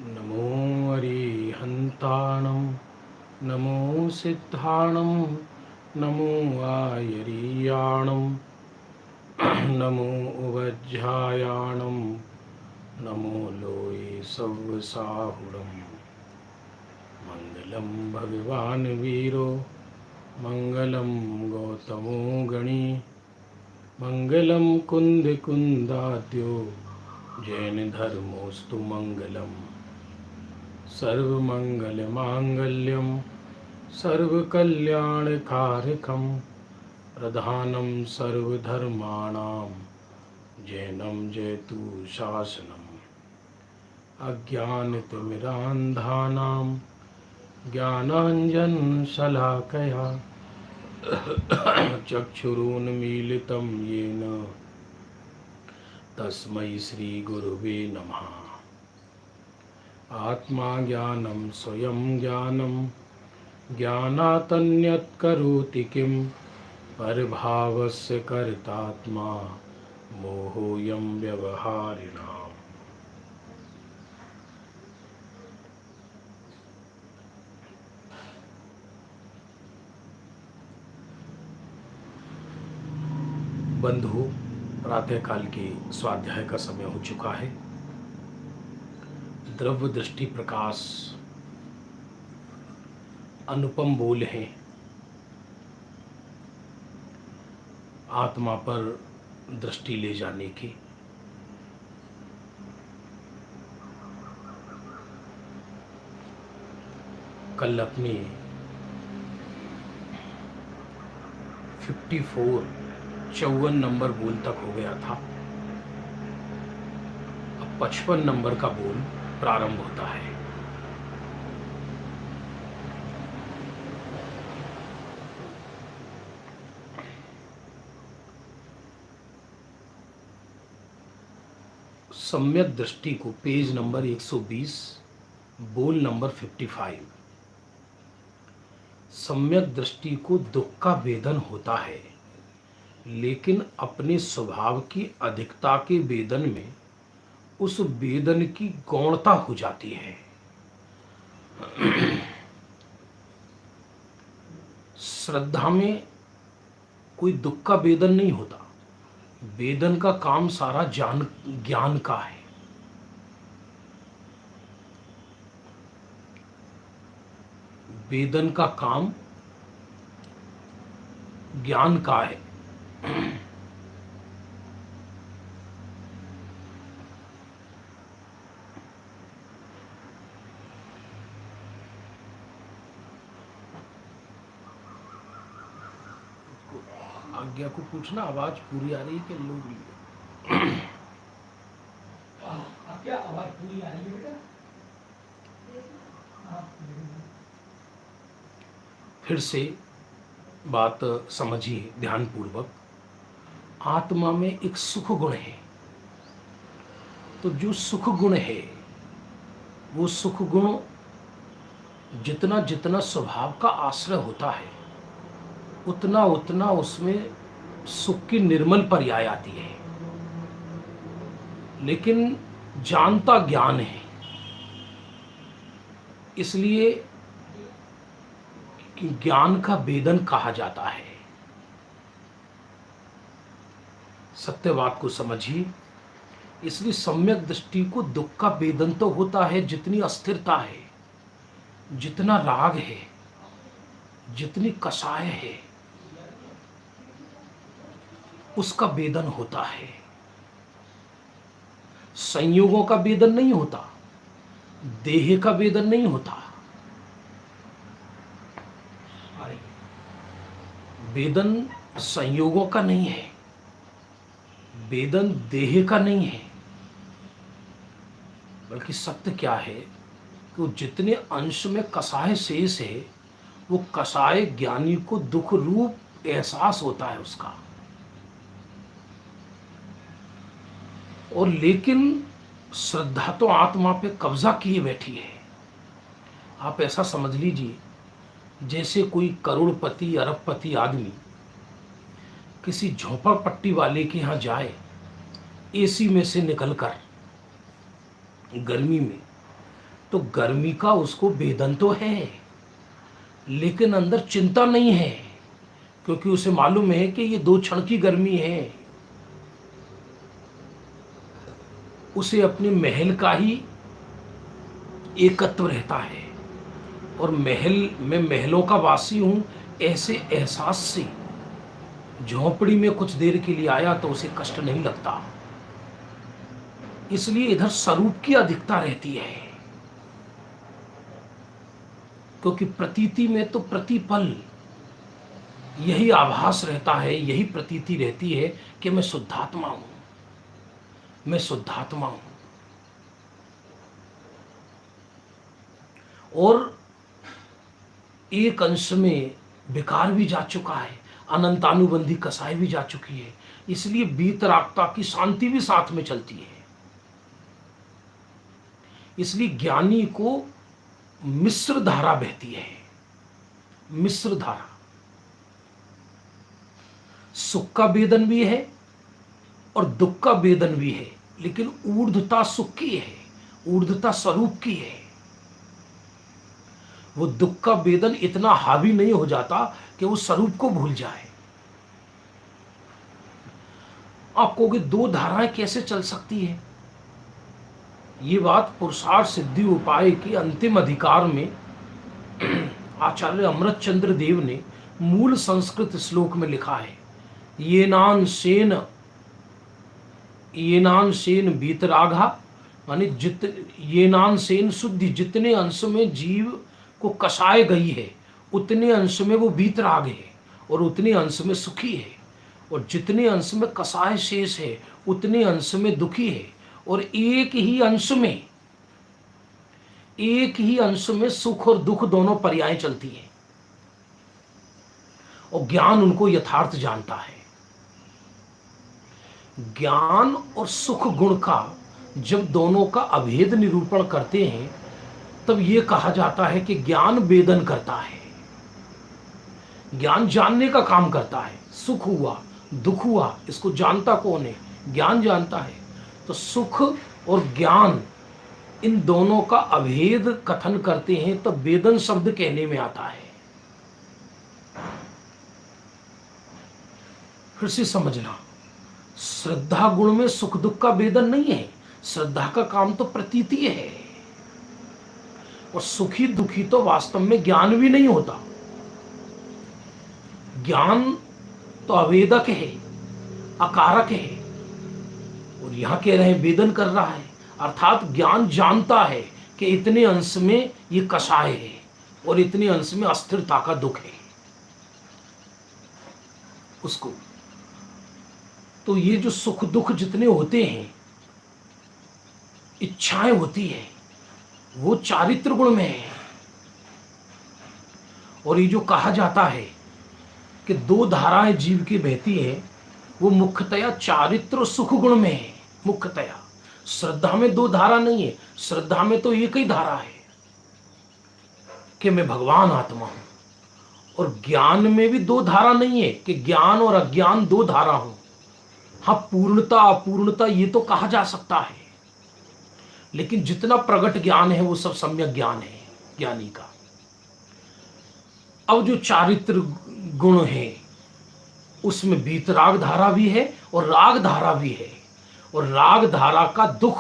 नमो अरिहन्ताणं नमो सिद्धाणं नमो आयरीयाणं नमो उवज्झायाणं नमो लोये सव्वसाहुरं मङ्गलं भगवान् वीरो मङ्गलं गौतमो गणी मङ्गलं कुन्दकुन्दाद्यो जैनधर्मोऽस्तु मङ्गलम् सर्वमङ्गलमाङ्गल्यं सर्वकल्याणकारकं प्रधानं सर्वधर्माणां जैनं जयतु शासनम् अज्ञानतिमिरान्धानां ज्ञानाञ्जनशलाकया चक्षुरुन्मीलितं येन तस्मै श्रीगुरुवे नमः। आत्मा ज्ञानं स्वयं ज्ञानं ज्ञानातन्यत् करोति किं परभावस्य कर्तात्मा मोहोऽयं व्यवहारिणाम्। बंधु, प्रातःकाल के स्वाध्याय का समय हो चुका है। द्रव्य दृष्टि प्रकाश अनुपम बोल हैं आत्मा पर दृष्टि ले जाने की। कल अपनी 54 नंबर बोल तक हो गया था। अब 55 नंबर का बोल प्रारंभ होता है। सम्यक दृष्टि को पेज नंबर 120 बोल नंबर 55। सम्यक दृष्टि को दुख का वेदन होता है, लेकिन अपने स्वभाव की अधिकता के वेदन में उस वेदन की गौणता हो जाती है। श्रद्धा में कोई दुख का वेदन नहीं होता। वेदन का काम सारा ज्ञान का है। वेदन का काम ज्ञान का है। आज्ञा को पूछना आवाज पूरी आ रही है कि लोग क्या आवाज पूरी आ रही है बेटा? फिर से बात समझिए ध्यानपूर्वक। आत्मा में एक सुख गुण है, तो जो सुख गुण है वो सुख गुण जितना जितना स्वभाव का आश्रय होता है उतना उतना उसमें सुख की निर्मल पर्याय आती है। लेकिन जानता ज्ञान है, इसलिए कि ज्ञान का वेदन कहा जाता है। सत्य बात को समझिए। इसलिए सम्यक दृष्टि को दुख का वेदन तो होता है, जितनी अस्थिरता है, जितना राग है, जितनी कषाय है, उसका वेदन होता है। संयोगों का वेदन नहीं होता, देह का वेदन नहीं होता। वेदन संयोगों का नहीं है, वेदन देह का नहीं है, बल्कि सत्य क्या है कि वो जितने अंश में कसाय शेष है वो कसाय ज्ञानी को दुख रूप एहसास होता है उसका। और लेकिन श्रद्धा तो आत्मा पे कब्जा किए बैठी है। आप ऐसा समझ लीजिए जैसे कोई करोड़पति अरबपति आदमी किसी झोपड़पट्टी वाले के यहाँ जाए एसी में से निकलकर गर्मी में, तो गर्मी का उसको वेदन तो है, लेकिन अंदर चिंता नहीं है, क्योंकि उसे मालूम है कि ये 2 क्षण की गर्मी है। उसे अपने महल का ही एकत्व रहता है, और महल में महलों का वासी हूं ऐसे एहसास से झोंपड़ी में कुछ देर के लिए आया तो उसे कष्ट नहीं लगता। इसलिए इधर स्वरूप की अधिकता रहती है, क्योंकि प्रतीति में तो प्रतिपल यही आभास रहता है, यही प्रतीति रहती है कि मैं शुद्धात्मा हूं, मैं शुद्धात्मा हूं। और एक अंश में विकार भी जा चुका है, अनंतानुबंधी कसाई भी जा चुकी है, इसलिए बीतरागता की शांति भी साथ में चलती है। इसलिए ज्ञानी को मिश्र धारा बहती है, मिश्र धारा। सुख का वेदन भी है और दुख का वेदन भी है, लेकिन ऊर्ध्वता सुख की है, ऊर्ध्वता स्वरूप की है। वो दुख का वेदन इतना हावी नहीं हो जाता कि वो स्वरूप को भूल जाए। आप कहोगे 2 धाराएं कैसे चल सकती है? ये बात पुरुषार्थ सिद्धि उपाय के अंतिम अधिकार में आचार्य अमृत चंद्र देव ने मूल संस्कृत श्लोक में लिखा है, येनान सेन बीतरागा, माने येनान सेन शुद्धि, जितने अंश में जीव को कसाय गई है उतने अंश में वो बीतराग है और उतने अंश में सुखी है, और जितने अंश में कसाय शेष है उतने अंश में दुखी है, और एक ही अंश में सुख और दुख दोनों पर्याय चलती हैं, और ज्ञान उनको यथार्थ जानता है। ज्ञान और सुख गुण का जब दोनों का अभेद निरूपण करते हैं तब यह कहा जाता है कि ज्ञान वेदन करता है, ज्ञान जानने का काम करता है। सुख हुआ दुख हुआ, इसको जानता कौन है? ज्ञान जानता है। तो सुख और ज्ञान इन दोनों का अभेद कथन करते हैं तब वेदन शब्द कहने में आता है। फिर से समझना, श्रद्धा गुण में सुख दुख का वेदन नहीं है, श्रद्धा का काम तो प्रतीति है, और सुखी दुखी तो वास्तव में ज्ञान भी नहीं होता। ज्ञान तो अवेदक है, अकारक है, और यहां कह रहे हैं वेदन कर रहा है, अर्थात ज्ञान जानता है कि इतने अंश में ये कषाय है और इतने अंश में अस्थिरता का दुख है उसको। तो ये जो सुख दुख जितने होते हैं, इच्छाएं होती है, वो चारित्र गुण में है। और ये जो कहा जाता है कि 2 धाराएं जीव की बहती है, वो मुख्यतया चारित्र सुख गुण में है। मुख्यतया श्रद्धा में 2 धारा नहीं है, श्रद्धा में तो एक ही धारा है कि मैं भगवान आत्मा हूं, और ज्ञान में भी 2 धारा नहीं है कि ज्ञान और अज्ञान 2 धारा हूं। हाँ, पूर्णता अपूर्णता ये तो कहा जा सकता है, लेकिन जितना प्रगट ज्ञान है वो सब सम्यक ज्ञान है ज्ञानी का। अब जो चारित्र गुण है उसमें बीतराग धारा भी है और राग धारा भी है, और राग धारा का दुख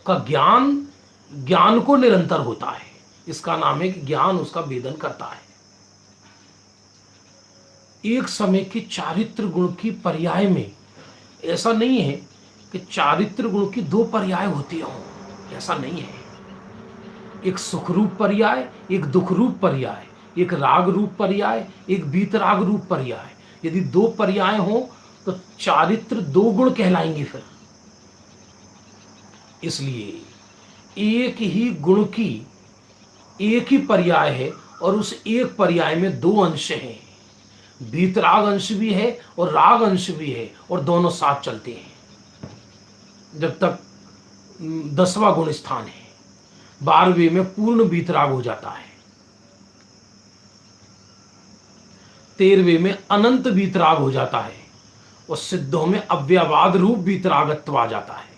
का ज्ञान को निरंतर होता है। इसका नाम है कि ज्ञान उसका वेदन करता है। एक समय के चारित्र गुण की पर्याय में ऐसा नहीं है कि चारित्र गुण की 2 पर्याय होती हों, ऐसा नहीं है। एक सुख रूप पर्याय, एक दुख रूप पर्याय, एक राग रूप पर्याय, एक बीतराग रूप पर्याय। यदि 2 पर्याय हो तो चारित्र 2 गुण कहलाएंगे फिर। इसलिए एक ही गुण की एक ही पर्याय है, और उस एक पर्याय में 2 अंश हैं, बीतराग अंश भी है और राग अंश भी है, और दोनों साथ चलते हैं जब तक 10वां गुण स्थान है। 12वें में पूर्ण बीतराग हो जाता है, 13वें में अनंत बीतराग हो जाता है, और सिद्धों में अव्ययवाद रूप वीतरागत्व आ जाता है।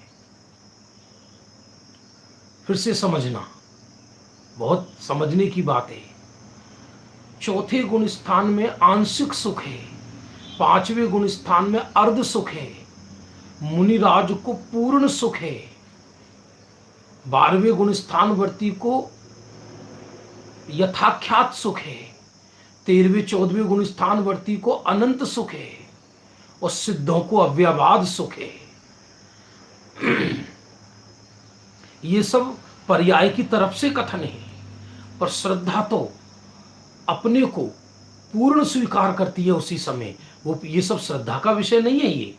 फिर से समझना, बहुत समझने की बात है। चौथे गुण स्थान में आंशिक सुख है, पांचवें गुण स्थान में अर्ध सुख है, मुनिराज को पूर्ण सुख है, 12वें गुण स्थानवर्ती को यथाख्यात सुख है, 13वें 14वें गुण स्थानवर्ती को अनंत सुख है और सिद्धों को अव्ययवाद सुख है। ये सब पर्याय की तरफ से कथन है, पर श्रद्धा तो अपने को पूर्ण स्वीकार करती है उसी समय। वो ये सब श्रद्धा का विषय नहीं है। ये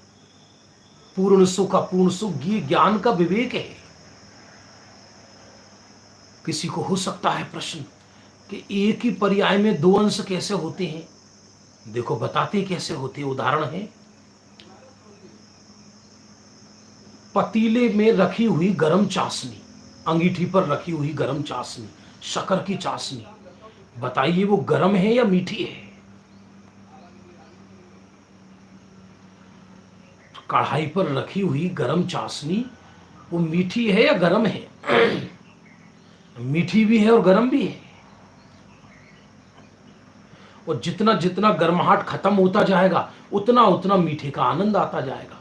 पूर्ण सुख अपूर्ण सुख ये ज्ञान का विवेक है। किसी को हो सकता है प्रश्न कि एक ही पर्याय में दो अंश कैसे होते हैं? देखो बताते कैसे होते हैं। उदाहरण है, पतीले में रखी हुई गरम चाशनी, अंगीठी पर रखी हुई गरम चाशनी, शक्कर की चाशनी, बताइए वो गरम है या मीठी है? कढ़ाई पर रखी हुई गरम चाशनी वो मीठी है या गरम है? मीठी भी है और गरम भी है। और जितना जितना गर्माहट खत्म होता जाएगा उतना उतना मीठे का आनंद आता जाएगा।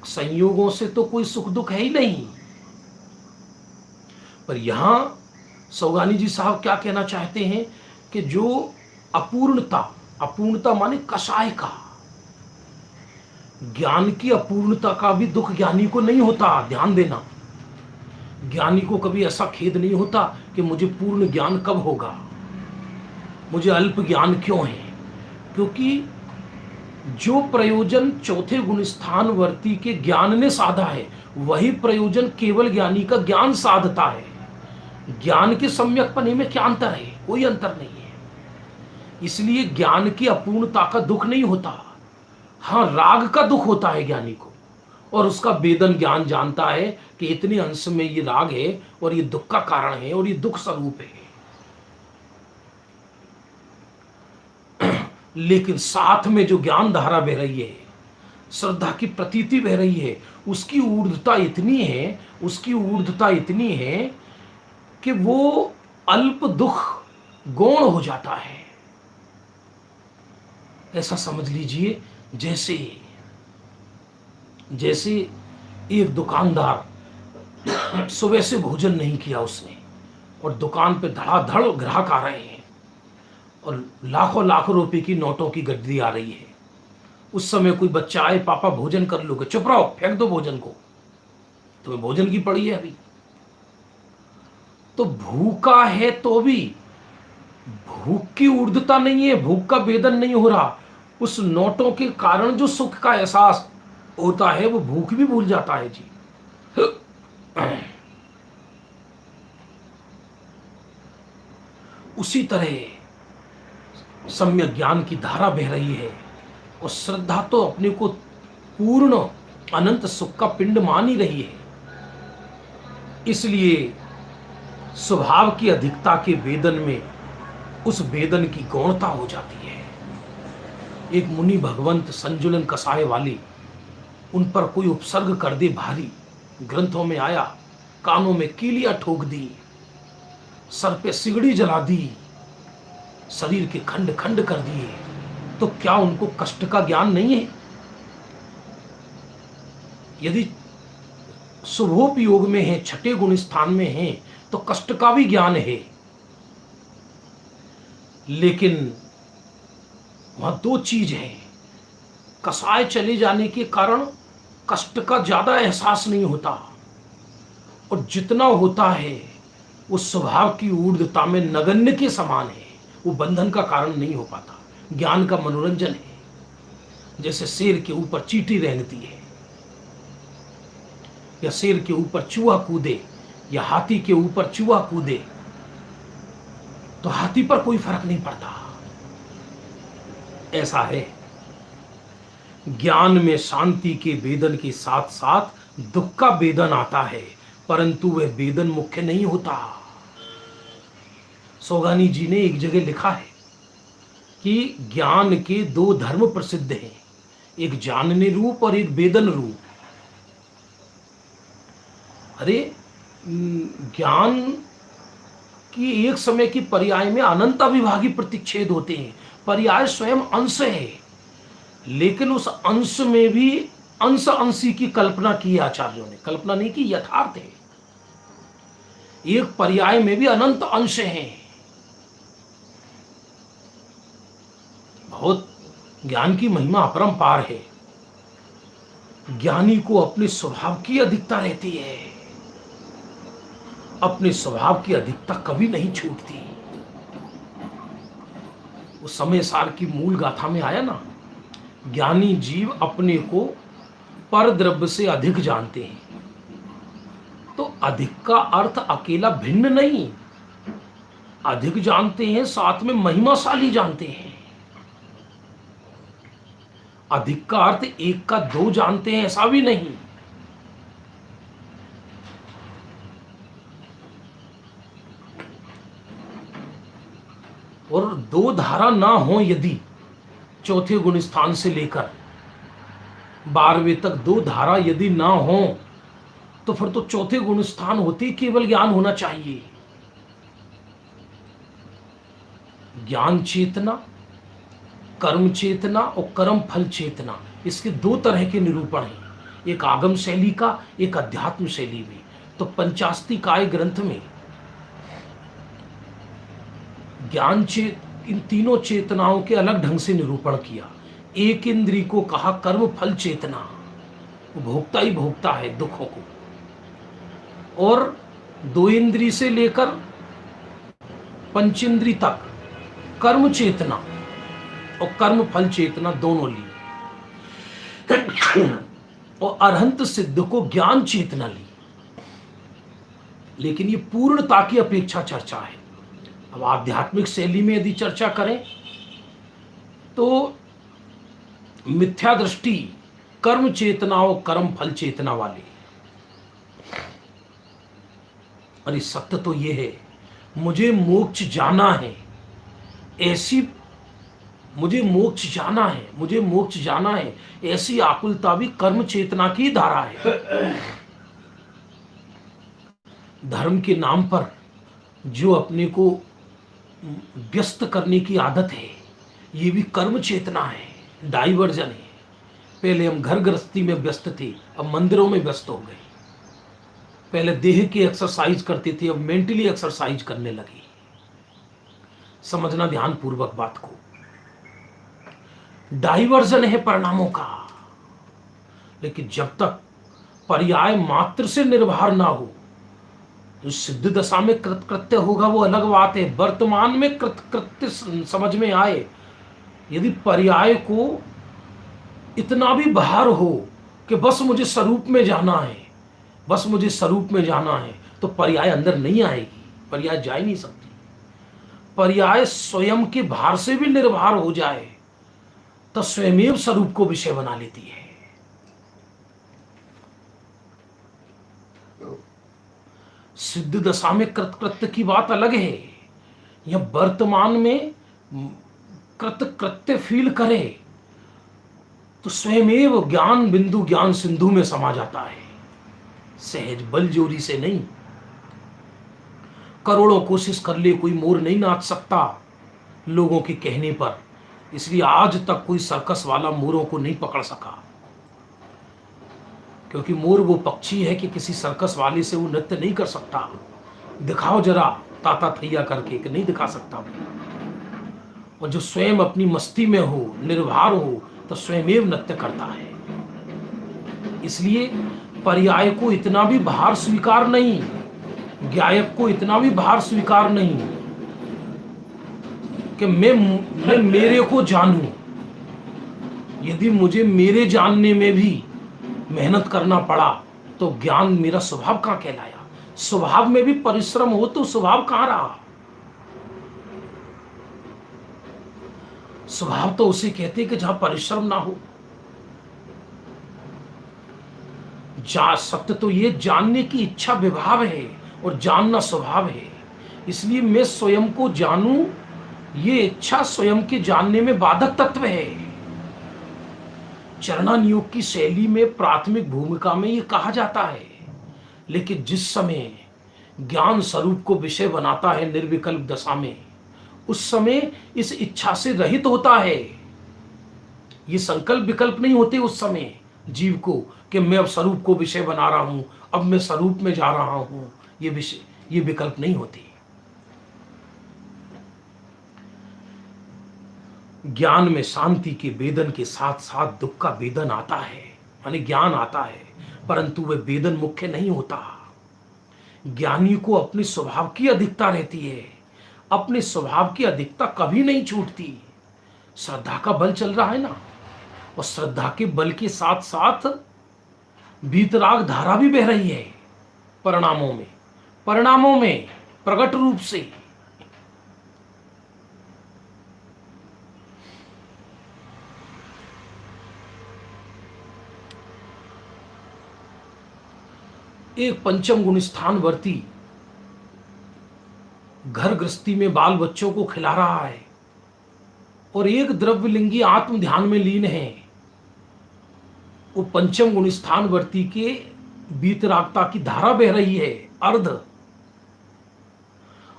संयोगों से तो कोई सुख दुख है ही नहीं। पर यहां सौगानी जी साहब क्या कहना चाहते हैं कि जो अपूर्णता माने कषाय का, ज्ञान की अपूर्णता का भी दुख ज्ञानी को नहीं होता। ध्यान देना, ज्ञानी को कभी ऐसा खेद नहीं होता कि मुझे पूर्ण ज्ञान कब होगा, मुझे अल्प ज्ञान क्यों है। क्योंकि जो प्रयोजन चौथे गुण स्थानवर्ती के ज्ञान ने साधा है वही प्रयोजन केवल ज्ञानी का ज्ञान साधता है। ज्ञान के सम्यकपने में क्या अंतर है? कोई अंतर नहीं है। इसलिए ज्ञान की अपूर्णता का दुख नहीं होता। हाँ, राग का दुख होता है ज्ञानी को, और उसका वेदन ज्ञान जानता है कि इतने अंश में ये राग है और ये दुख का कारण है और ये दुख स्वरूप है। लेकिन साथ में जो ज्ञान धारा बह रही है, श्रद्धा की प्रतीति बह रही है, उसकी ऊर्ध्वता इतनी है कि वो अल्प दुख गौण हो जाता है। ऐसा समझ लीजिए जैसे एक दुकानदार सुबह से भोजन नहीं किया उसने, और दुकान पे धड़ाधड़ ग्राहक आ रहे हैं और लाखों लाखों रुपए की नोटों की गड्डी आ रही है। उस समय कोई बच्चा आए, पापा भोजन कर लोगे? चुप रहो, फेंक दो भोजन को, तुम्हें भोजन की पड़ी है अभी। तो भूखा है तो भी भूख की ऊर्ध्वता नहीं है, भूख का वेदन नहीं हो रहा। उस नोटों के कारण जो सुख का एहसास होता है वो भूख भी भूल जाता है जी। उसी तरह सम्यक ज्ञान की धारा बह रही है और श्रद्धा तो अपने को पूर्ण अनंत सुख का पिंड मान ही रही है। इसलिए स्वभाव की अधिकता के वेदन में उस वेदन की गौणता हो जाती है। एक मुनि भगवंत संजुलन कसाय वाली, उन पर कोई उपसर्ग कर दे भारी, ग्रंथों में आया, कानों में कीलियां ठोक दी, सर पे सिगड़ी जला दी, शरीर के खंड खंड कर दिए, तो क्या उनको कष्ट का ज्ञान नहीं है? यदि शुभोपयोग में है, छठे गुण स्थान में है, तो कष्ट का भी ज्ञान है। लेकिन वहां दो चीज है, कसाय चले जाने के कारण कष्ट का ज्यादा एहसास नहीं होता, और जितना होता है वो स्वभाव की ऊर्ध्वता में नगण्य के समान है, वो बंधन का कारण नहीं हो पाता, ज्ञान का मनोरंजन है। जैसे शेर के ऊपर चींटी रेंगती है, या शेर के ऊपर चूहा कूदे, या हाथी के ऊपर चूहा कूदे, तो हाथी पर कोई फर्क नहीं पड़ता। ऐसा है ज्ञान में शांति के वेदन के साथ साथ दुख का वेदन आता है, परंतु वह वेदन मुख्य नहीं होता। सौगानी जी ने एक जगह लिखा है कि ज्ञान के दो धर्म प्रसिद्ध हैं, एक जानने रूप और एक वेदन रूप। अरे ज्ञान की एक समय की पर्याय में अनंत अविभागी प्रतिच्छेद होते हैं। पर्याय स्वयं अंश है, लेकिन उस अंश में भी अंश अंशी की कल्पना की है आचार्यों ने, कल्पना नहीं की, यथार्थ है। एक पर्याय में भी अनंत अंश हैं। बहुत ज्ञान की महिमा अपरंपार है। ज्ञानी को अपने स्वभाव की अधिकता रहती है, अपने स्वभाव की अधिकता कभी नहीं छूटती। वो समय सार की मूल गाथा में आया ना, ज्ञानी जीव अपने को पर द्रव्य से अधिक जानते हैं। तो अधिक का अर्थ अकेला भिन्न नहीं, अधिक जानते हैं साथ में महिमाशाली जानते हैं। अधिक का अर्थ एक का दो जानते हैं ऐसा भी नहीं। और दो धारा ना हो यदि, चौथे गुण स्थान से लेकर 12वें तक दो धारा यदि ना हो, तो फिर तो चौथे गुण स्थान होते केवल ज्ञान होना चाहिए। ज्ञान चेतना, कर्म चेतना और कर्म फल चेतना, इसके दो तरह के निरूपण हैं, एक आगम शैली का, एक अध्यात्म शैली में। तो पंचास्तिकाय ग्रंथ में ज्ञान इन तीनों चेतनाओं के अलग ढंग से निरूपण किया। एक इंद्री को कहा कर्म फल चेतना, वो भोगता ही भोगता है दुखों को, और दो इंद्री से लेकर पंचेंद्री तक कर्म चेतना और कर्म फल चेतना दोनों ली, और अरहंत सिद्ध को ज्ञान चेतना ली। लेकिन ये पूर्णता की अपेक्षा चर्चा है। अब आध्यात्मिक शैली में यदि चर्चा करें तो मिथ्या दृष्टि कर्म चेतना और कर्म फल चेतना वाले। अरे सत्य तो ये है, मुझे मोक्ष जाना है, ऐसी मुझे मोक्ष जाना है, मुझे मोक्ष जाना है, ऐसी आकुलता भी कर्म चेतना की धारा है। धर्म के नाम पर जो अपने को व्यस्त करने की आदत है, ये भी कर्म चेतना है, डाइवर्जन है। पहले हम घर गृहस्थी में व्यस्त थे, अब मंदिरों में व्यस्त हो गए। पहले देह की एक्सरसाइज करते थे, अब मेंटली एक्सरसाइज करने लगे। समझना ध्यान पूर्वक बात को, डाइवर्जन है परिणामों का। लेकिन जब तक पर्याय मात्र से निर्भर ना हो, जो सिद्ध दशा में कृतकृत्य होगा वो अलग बात है। वर्तमान में कृतकृत्य समझ में आए, यदि पर्याय को इतना भी भार हो कि बस मुझे स्वरूप में जाना है, बस मुझे स्वरूप में जाना है, तो पर्याय अंदर नहीं आएगी, पर्याय जा ही नहीं सकती। पर्याय स्वयं के भार से भी निर्भर हो जाए तो स्वयमेव स्वरूप को विषय बना लेती है। सिद्ध दशा में कृतकृत्य की बात अलग है, यह वर्तमान में कृतकृत्य फील करे तो स्वयमेव ज्ञान बिंदु ज्ञान सिंधु में समा जाता है, सहज बल जोरी से नहीं। करोड़ों कोशिश कर ले कोई मोर नहीं नाच सकता लोगों के कहने पर, इसलिए आज तक कोई सर्कस वाला मोरों को नहीं पकड़ सका, क्योंकि मोर वो पक्षी है कि किसी सर्कस वाले से वो नृत्य नहीं कर सकता। दिखाओ जरा ताता थैया करके, कि नहीं दिखा सकता वो। और जो स्वयं अपनी मस्ती में हो, निर्भर हो, तो स्वयमेव नृत्य करता है। इसलिए पर्याय को इतना भी भार स्वीकार नहीं, ज्ञायक को इतना भी भार स्वीकार नहीं कि मैं मेरे को जानूं। यदि मुझे मेरे जानने में भी मेहनत करना पड़ा तो ज्ञान मेरा स्वभाव कहां कहलाया। स्वभाव में भी परिश्रम हो तो स्वभाव कहां रहा। स्वभाव तो उसे कहते कि जहां परिश्रम ना हो। सत्य तो ये जानने की इच्छा विभाव है और जानना स्वभाव है। इसलिए मैं स्वयं को जानूं ये इच्छा स्वयं के जानने में बाधक तत्व है। चरणानुयोग की शैली में प्राथमिक भूमिका में ये कहा जाता है, लेकिन जिस समय ज्ञान स्वरूप को विषय बनाता है निर्विकल्प दशा में, उस समय इस इच्छा से रहित होता है। ये संकल्प विकल्प नहीं होते उस समय जीव को कि मैं अब स्वरूप को विषय बना रहा हूं, अब मैं स्वरूप में जा रहा हूं। ये विषय, ये विकल्प नहीं होते। ज्ञान में शांति के वेदन के साथ साथ दुख का वेदन आता है, माने ज्ञान आता है, परंतु वह वेदन मुख्य नहीं होता। ज्ञानी को अपने स्वभाव की अधिकता रहती है, अपने स्वभाव की अधिकता कभी नहीं छूटती। श्रद्धा का बल चल रहा है ना, और श्रद्धा के बल के साथ साथ वीतराग धारा भी बह रही है परिणामों में प्रकट रूप से। एक पंचम गुण स्थानवर्ती घर गृहस्थी में बाल बच्चों को खिला रहा है, और एक द्रव्यलिंगी आत्म ध्यान में लीन है। वो पंचम गुण स्थानवर्ती के वीतरागता की धारा बह रही है अर्ध,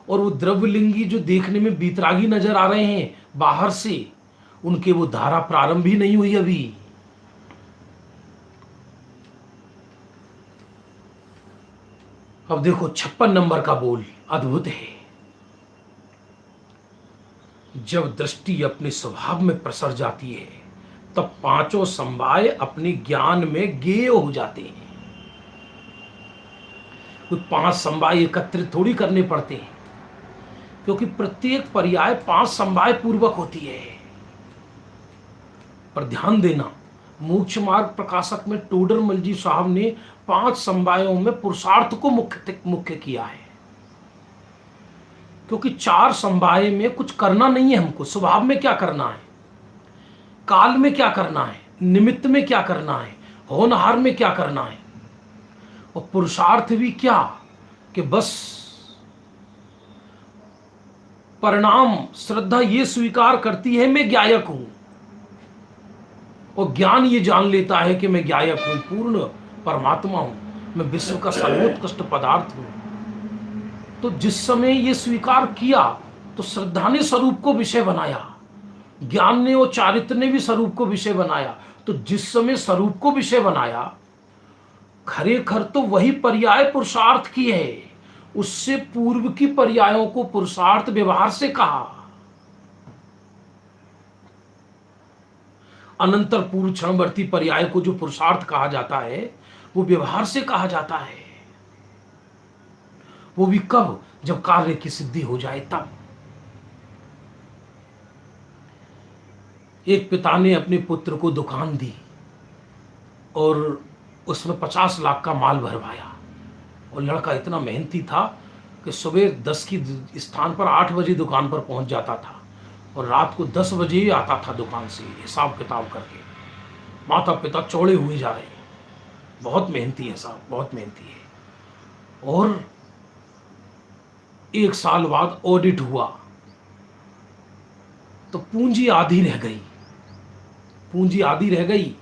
और वो द्रव्यलिंगी जो देखने में वीतरागी नजर आ रहे हैं बाहर से, उनके वो धारा प्रारंभ ही नहीं हुई अभी। अब देखो 56 नंबर का बोल अद्भुत है। जब दृष्टि अपने स्वभाव में प्रसर जाती है, तब पांचों समवाय अपने ज्ञान में गेय हो जाते हैं। कुछ 5 समवाय एकत्रित थोड़ी करने पड़ते हैं, क्योंकि प्रत्येक पर्याय 5 समवाय पूर्वक होती है। पर ध्यान देना, मोक्ष मार्ग प्रकाशक में टोडरमल जी साहब ने 5 समवायों में पुरुषार्थ को मुख्य किया है, क्योंकि 4 समवाय में कुछ करना नहीं है हमको। स्वभाव में क्या करना है, काल में क्या करना है, निमित्त में क्या करना है, होनहार में क्या करना है, और पुरुषार्थ भी क्या कि बस परिणाम श्रद्धा ये स्वीकार करती है मैं ज्ञायक हूं, और ज्ञान ये जान लेता है कि मैं ज्ञायक हूं, पूर्ण परमात्मा हूं, मैं विश्व का सर्वोत्कृष्ट पदार्थ हूं। तो जिस समय ये स्वीकार किया, तो श्रद्धा ने स्वरूप को विषय बनाया, ज्ञान ने और चारित्र ने भी स्वरूप को विषय बनाया। तो जिस समय स्वरूप को विषय बनाया, खरेखर तो वही पर्याय पुरुषार्थ की है। उससे पूर्व की पर्यायों को पुरुषार्थ व्यवहार से कहा। अनंतर पूर्व क्षणवर्ती पर्याय को जो पुरुषार्थ कहा जाता है, वो व्यवहार से कहा जाता है। वो भी कब, जब कार्य की सिद्धि हो जाए तब। एक पिता ने अपने पुत्र को दुकान दी और उसमें 50 लाख का माल भरवाया, और लड़का इतना मेहनती था कि सुबह 10 की स्थान पर 8 बजे दुकान पर पहुंच जाता था, और रात को 10 बजे ही आता था दुकान से हिसाब किताब करके। माता पिता चौड़े हुए जा रहे हैं, बहुत मेहनती है साहब, बहुत मेहनती है। और 1 साल बाद ऑडिट हुआ तो पूंजी आधी रह गई। पूंजी आधी रह गई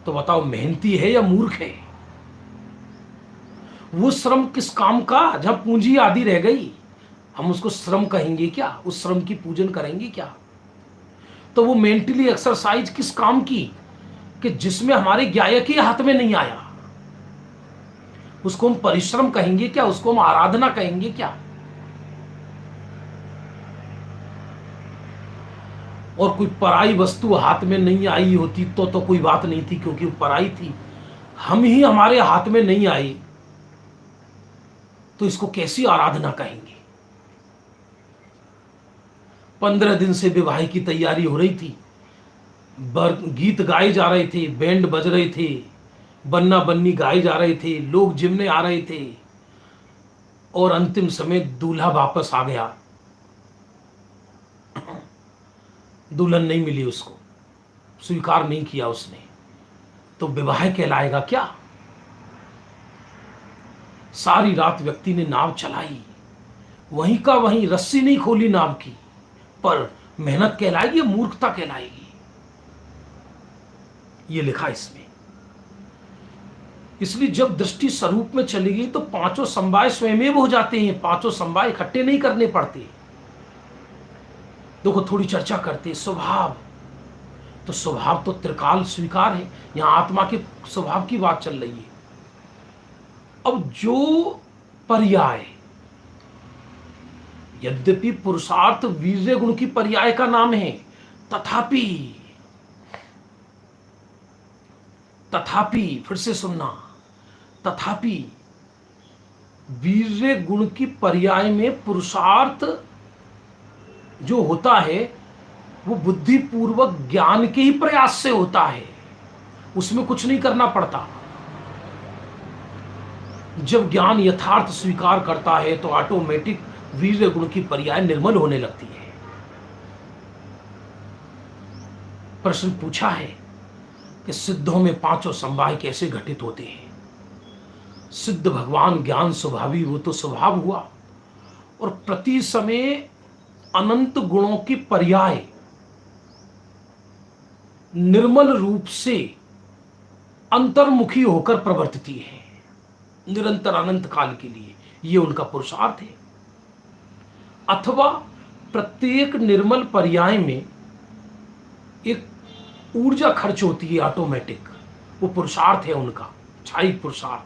तो बताओ मेहनती है या मूर्ख है? वो श्रम किस काम का जब पूंजी आधी रह गई? हम उसको श्रम कहेंगे क्या? उस श्रम की पूजन करेंगे क्या? तो वो मेंटली एक्सरसाइज किस काम की कि जिसमें हमारे ज्ञायक ही हाथ में नहीं आया? उसको हम परिश्रम कहेंगे क्या? उसको हम आराधना कहेंगे क्या? और कोई पराई वस्तु हाथ में नहीं आई होती तो कोई बात नहीं थी, क्योंकि वो पराई थी। हम ही हमारे हाथ में नहीं आई तो इसको कैसी आराधना कहेंगे? 15 दिन से विवाह की तैयारी हो रही थी, गीत गाए जा रहे थे, बैंड बज रहे थे, बन्ना बन्नी गाए जा रहे थे, लोग जिमने आ रहे थे, और अंतिम समय दूल्हा वापस आ गया। दुल्हन नहीं मिली उसको, स्वीकार नहीं किया उसने, तो विवाह कहलाएगा क्या? सारी रात व्यक्ति ने नाव चलाई, वहीं का वहीं, रस्सी नहीं खोली नाव की, पर मेहनत कहलाएगी या मूर्खता कहलाएगी? ये लिखा इसमें। इसलिए जब दृष्टि स्वरूप में चली गई तो पांचों समवाय स्वयमेव हो जाते हैं, पांचों समवाय इकट्ठे नहीं करने पड़ते। देखो थोड़ी चर्चा करते स्वभाव, तो स्वभाव तो त्रिकाल स्वीकार है, यहां आत्मा के स्वभाव की बात चल रही है। अब जो पर्याय, यद्यपि पुरुषार्थ वीर्य गुण की पर्याय का नाम है, तथापि फिर से सुनना, तथापि वीर्य गुण की पर्याय में पुरुषार्थ जो होता है वो बुद्धिपूर्वक ज्ञान के ही प्रयास से होता है, उसमें कुछ नहीं करना पड़ता। जब ज्ञान यथार्थ स्वीकार करता है तो ऑटोमेटिक वीर्य गुण की पर्याय निर्मल होने लगती है। प्रश्न पूछा है कि सिद्धों में पांचों समवाय कैसे घटित होते हैं? सिद्ध भगवान ज्ञान स्वभावी, वो तो स्वभाव हुआ, और प्रति समय अनंत गुणों की पर्याय निर्मल रूप से अंतर्मुखी होकर प्रवर्तती है निरंतर अनंत काल के लिए, ये उनका पुरुषार्थ है। अथवा प्रत्येक निर्मल पर्याय में एक ऊर्जा खर्च होती है ऑटोमेटिक, वो पुरुषार्थ है उनका, क्षायिक पुरुषार्थ,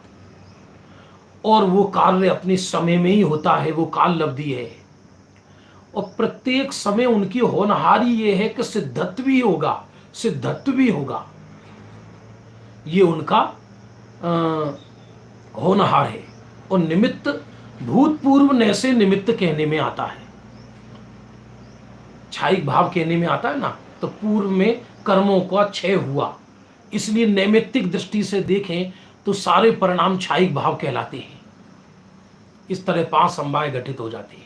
और वो कार्य अपने समय में ही होता है, वो काल लब्धि है। और प्रत्येक समय उनकी होनहारी ये है कि सिद्धत्व भी होगा, सिद्धत्व भी होगा, ये उनका होनहार है। और निमित्त भूतपूर्व नैसे निमित्त कहने में आता है, क्षायिक भाव कहने में आता है ना, तो पूर्व में कर्मों का क्षय हुआ, इसलिए नैमित्तिक दृष्टि से देखें तो सारे परिणाम क्षायिक भाव कहलाते हैं। इस तरह पांच समवाय घटित हो जाते हैं।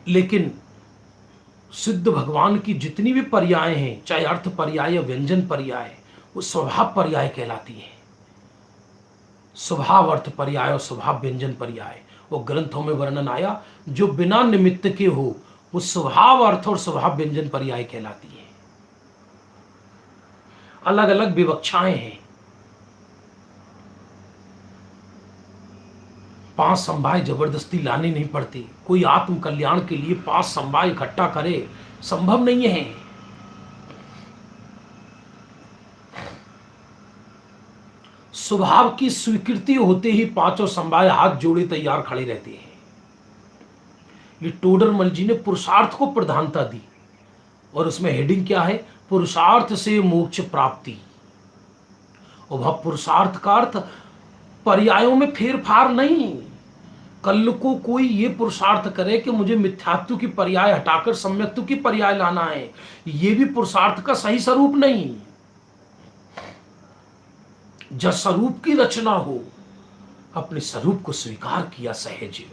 लेकिन सिद्ध भगवान की जितनी भी पर्याय हैं, चाहे अर्थ पर्याय या व्यंजन पर्याय, वो स्वभाव पर्याय कहलाती है। स्वभाव अर्थ पर्याय और स्वभाव व्यंजन पर्याय, वो ग्रंथों में वर्णन आया, जो बिना निमित्त के हो वो स्वभाव अर्थ और स्वभाव व्यंजन पर्याय कहलाती है। अलग अलग विवक्षाएं हैं। पांच समवाय जबरदस्ती लाने नहीं पड़ती, कोई आत्म कल्याण के लिए पांच समवाय इकट्ठा करे, संभव नहीं है। स्वभाव की स्वीकृति होते ही पांचों समवाय हाथ जोड़े तैयार खड़े रहते हैं। ये टोडरमल जी ने पुरुषार्थ को प्रधानता दी, और उसमें हेडिंग क्या है? पुरुषार्थ से मोक्ष प्राप्ति। और वह पुरुषार्थ का अर्थ पर्यायों में फेरफार नहीं। कल को कोई ये पुरुषार्थ करे कि मुझे मिथ्यात्व की पर्याय हटाकर सम्यक्त्व की पर्याय लाना है, ये भी पुरुषार्थ का सही स्वरूप नहीं। जब स्वरूप की रचना हो, अपने स्वरूप को स्वीकार किया सहज,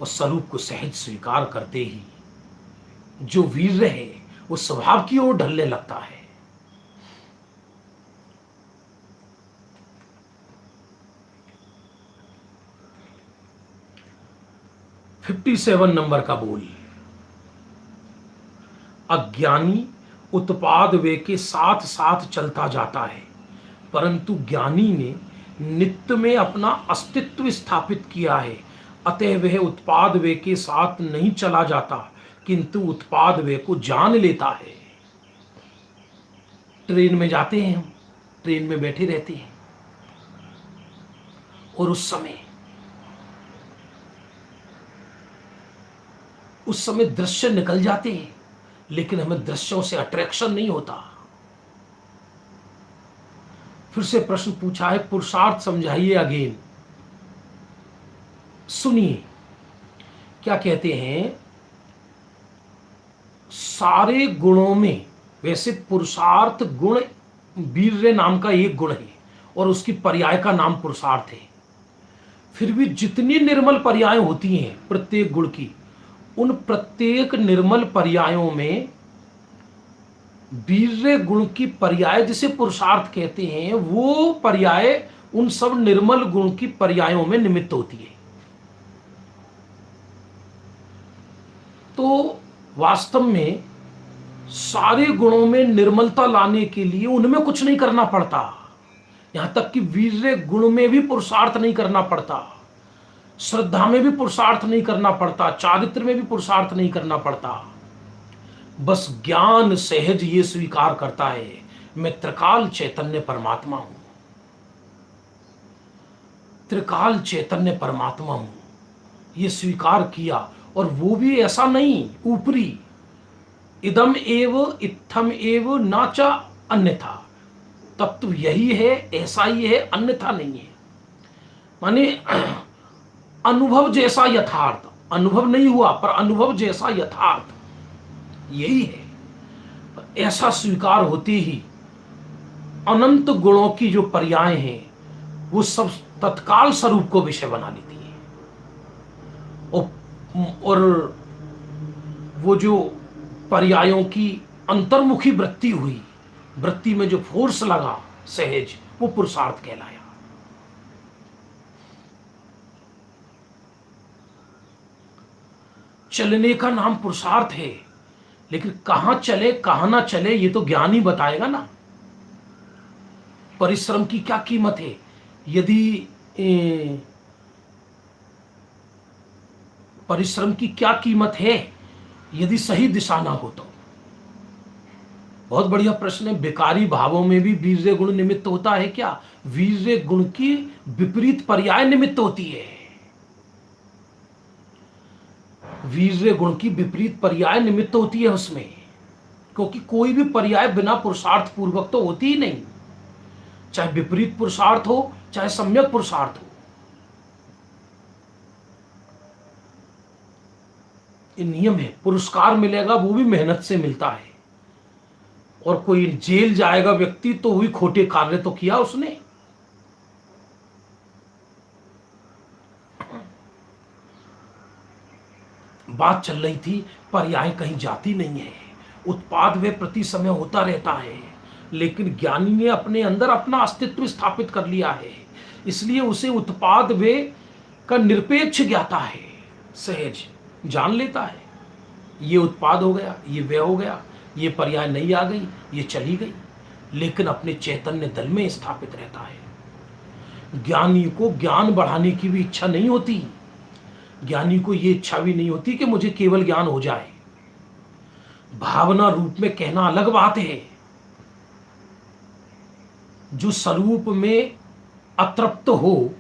और स्वरूप को सहज स्वीकार करते ही जो वीर्य है वो स्वभाव की ओर ढलने लगता है। (57) नंबर का बोल। अज्ञानी उत्पाद वे के साथ साथ चलता जाता है, परंतु ज्ञानी ने नित्य में अपना अस्तित्व स्थापित किया है, अतः वह उत्पाद वे के साथ नहीं चला जाता, किंतु उत्पाद वे को जान लेता है। ट्रेन में जाते हैं हम, ट्रेन में बैठे रहते हैं, और उस समय दृश्य निकल जाते हैं, लेकिन हमें दृश्यों से अट्रैक्शन नहीं होता। फिर से प्रश्न पूछा है, पुरुषार्थ समझाइए अगेन। सुनिए क्या कहते हैं। सारे गुणों में वैसे पुरुषार्थ गुण वीर्य नाम का एक गुण है, और उसकी पर्याय का नाम पुरुषार्थ है। फिर भी जितनी निर्मल पर्याय होती हैं प्रत्येक गुण की, उन प्रत्येक निर्मल पर्यायों में वीर्य गुण की पर्याय जिसे पुरुषार्थ कहते हैं, वो पर्याय उन सब निर्मल गुण की पर्यायों में निमित्त होती है। तो वास्तव में सारे गुणों में निर्मलता लाने के लिए उनमें कुछ नहीं करना पड़ता, यहां तक कि वीर्य गुण में भी पुरुषार्थ नहीं करना पड़ता, श्रद्धा में भी पुरुषार्थ नहीं करना पड़ता, चारित्र में भी पुरुषार्थ नहीं करना पड़ता। बस ज्ञान सहज ये स्वीकार करता है मैं त्रिकाल चैतन्य परमात्मा हूं, त्रिकाल चैतन्य परमात्मा हूं, ये स्वीकार किया। और वो भी ऐसा नहीं ऊपरी, इदम एव इत्थम एव नाचा अन्यथा, तत्व यही है, ऐसा ही है, अन्यथा नहीं है। माने अनुभव जैसा यथार्थ, अनुभव नहीं हुआ पर अनुभव जैसा यथार्थ यही है। ऐसा स्वीकार होते ही अनंत गुणों की जो पर्याय हैं वो सब तत्काल स्वरूप को विषय बना लेती है। और वो जो पर्यायों की अंतर्मुखी वृत्ति हुई, वृत्ति में जो फोर्स लगा सहज, वो पुरुषार्थ कहलाया। चलने का नाम पुरुषार्थ है, लेकिन कहां चले कहां ना चले ये तो ज्ञान ही बताएगा ना। परिश्रम की क्या कीमत है यदि परिश्रम की क्या कीमत है यदि सही दिशा ना हो तो? बहुत बढ़िया प्रश्न है। बेकारी भावों में भी वीर्य गुण निमित्त होता है क्या? वीर्य गुण की विपरीत पर्याय निमित्त होती है, वीर्य गुण की विपरीत पर्याय निमित्त होती है उसमें, क्योंकि कोई भी पर्याय बिना पुरुषार्थ पूर्वक तो होती ही नहीं, चाहे विपरीत पुरुषार्थ हो चाहे सम्यक पुरुषार्थ हो। ये नियम है। पुरस्कार मिलेगा वो भी मेहनत से मिलता है, और कोई जेल जाएगा व्यक्ति तो हुई खोटे कार्य तो किया उसने। बात चल रही थी पर्याय कहीं जाती नहीं है, उत्पाद वे प्रति समय होता रहता है, लेकिन ज्ञानी ने अपने अंदर अपना अस्तित्व स्थापित कर लिया है, इसलिए उसे उत्पाद वे का निरपेक्ष ज्ञाता है, सहज जान लेता है। ये उत्पाद हो गया, ये व्यय हो गया, ये पर्याय नहीं आ गई, ये चली गई, लेकिन अपने चैतन्य दल में स्थापित रहता है। ज्ञानी को ज्ञान बढ़ाने की भी इच्छा नहीं होती, ज्ञानी को ये इच्छा भी नहीं होती कि मुझे केवल ज्ञान हो जाए। भावना रूप में कहना अलग बात है। जो स्वरूप में अतृप्त हो,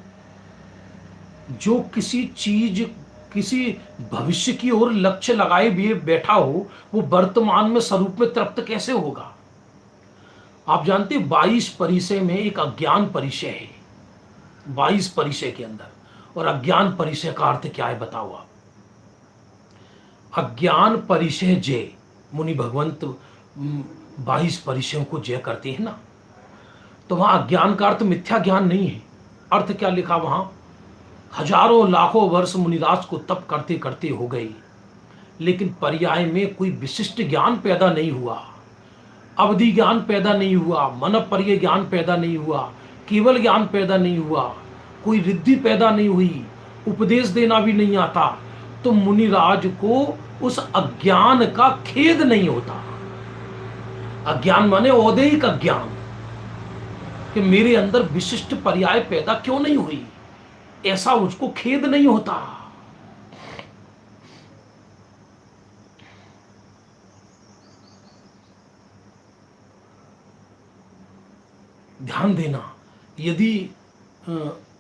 जो किसी चीज किसी भविष्य की ओर लक्ष्य लगाए भी बैठा हो, वो वर्तमान में स्वरूप में तृप्त कैसे होगा? आप जानते 22 परिचय में एक अज्ञान परिचय है, 22 परिचय के अंदर। और अज्ञान परिचय का अर्थ क्या है बताओ आप? अज्ञान परिचय जय, मुनि भगवंत 22 परिचयों को जय करते हैं ना, तो वहां अज्ञान का अर्थ मिथ्या ज्ञान नहीं है। अर्थ क्या लिखा वहां? हजारों लाखों वर्ष मुनिराज को तप करते करते हो गई, लेकिन पर्याय में कोई विशिष्ट ज्ञान पैदा नहीं हुआ, अवधि ज्ञान पैदा नहीं हुआ, मन पर्य ज्ञान पैदा नहीं हुआ, केवल ज्ञान पैदा नहीं हुआ, कोई रिद्धि पैदा नहीं हुई, उपदेश देना भी नहीं आता, तो मुनिराज को उस अज्ञान का खेद नहीं होता। अज्ञान माने औदैहिक अज्ञान, कि मेरे अंदर विशिष्ट पर्याय पैदा क्यों नहीं हुई, ऐसा उसको खेद नहीं होता। ध्यान देना, यदि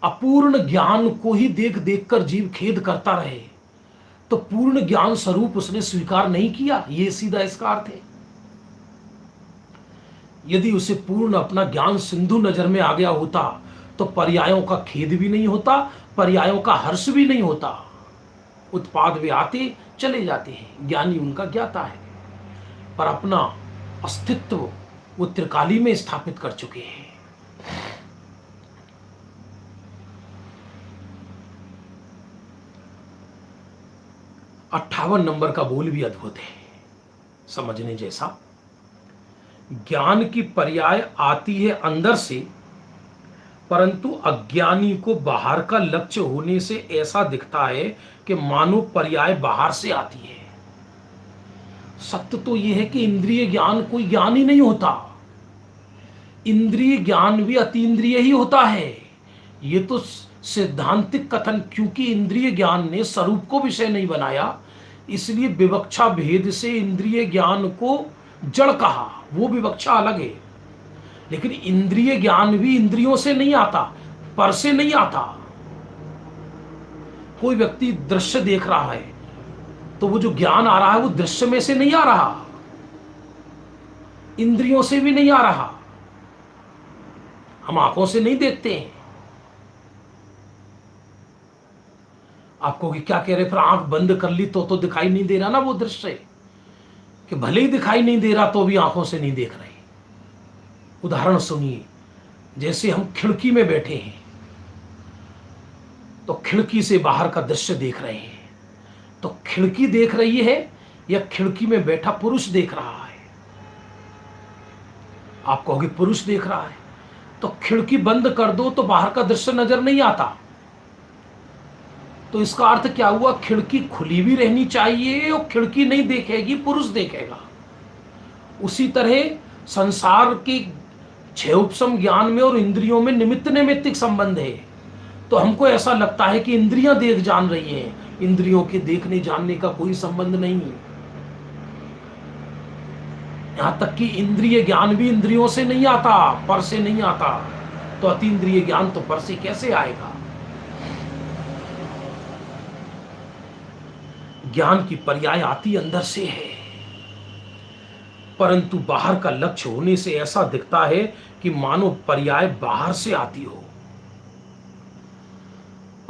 अपूर्ण ज्ञान को ही देख देख कर जीव खेद करता रहे तो पूर्ण ज्ञान स्वरूप उसने स्वीकार नहीं किया, ये सीधा इसका अर्थ है। यदि उसे पूर्ण अपना ज्ञान सिंधु नजर में आ गया होता तो पर्यायों का खेद भी नहीं होता, पर्यायों का हर्ष भी नहीं होता। उत्पाद वे आते चले जाते हैं, ज्ञानी उनका ज्ञाता है, पर अपना अस्तित्व वो त्रिकाली में स्थापित कर चुके हैं। 58 नंबर का बोल भी अद्भुत है, समझने जैसा। ज्ञान की पर्याय आती है अंदर से, परंतु अज्ञानी को बाहर का लक्ष्य होने से ऐसा दिखता है कि मानो पर्याय बाहर से आती है। सत्य तो यह है कि इंद्रिय ज्ञान कोई ज्ञान ही नहीं होता। इंद्रिय ज्ञान भी अतीन्द्रिय ही होता है। ये तो सिद्धांतिक कथन, क्योंकि इंद्रिय ज्ञान ने स्वरूप को विषय नहीं बनाया, इसलिए विवक्षा भेद से इंद्रिय ज्ञान को जड़ कहा, वो विवक्षा अलग है। लेकिन इंद्रिय ज्ञान भी इंद्रियों से नहीं आता, पर से नहीं आता। कोई व्यक्ति दृश्य देख रहा है तो वो जो ज्ञान आ रहा है वो दृश्य में से नहीं आ रहा, इंद्रियों से भी नहीं आ रहा। हम आंखों से नहीं देखते हैं। आपको क्या कह रहे, फिर आंख बंद कर ली तो दिखाई नहीं दे रहा ना वो दृश्य, कि भले ही दिखाई नहीं दे रहा तो भी आंखों से नहीं देख रहे। उदाहरण सुनिए, जैसे हम खिड़की में बैठे हैं तो खिड़की से बाहर का दृश्य देख रहे हैं, तो खिड़की देख रही है या खिड़की में बैठा पुरुष देख रहा है? आप कहोगे पुरुष देख रहा है। तो खिड़की बंद कर दो तो बाहर का दृश्य नजर नहीं आता। तो इसका अर्थ क्या हुआ, खिड़की खुली भी रहनी चाहिए और खिड़की नहीं देखेगी, पुरुष देखेगा। उसी तरह संसार के छह उपसम ज्ञान में और इंद्रियों में निमित्त नैमित्तिक संबंध है। तो हमको ऐसा लगता है कि इंद्रियां देख जान रही हैं, इंद्रियों के देखने जानने का कोई संबंध नहीं है। यहां तक कि इंद्रिय ज्ञान भी इंद्रियों से नहीं आता, पर से नहीं आता। तो अतीन्द्रिय ज्ञान तो पर से कैसे आएगा? ज्ञान की पर्याय आती अंदर से है, परंतु बाहर का लक्ष्य होने से ऐसा दिखता है कि मानो पर्याय बाहर से आती हो।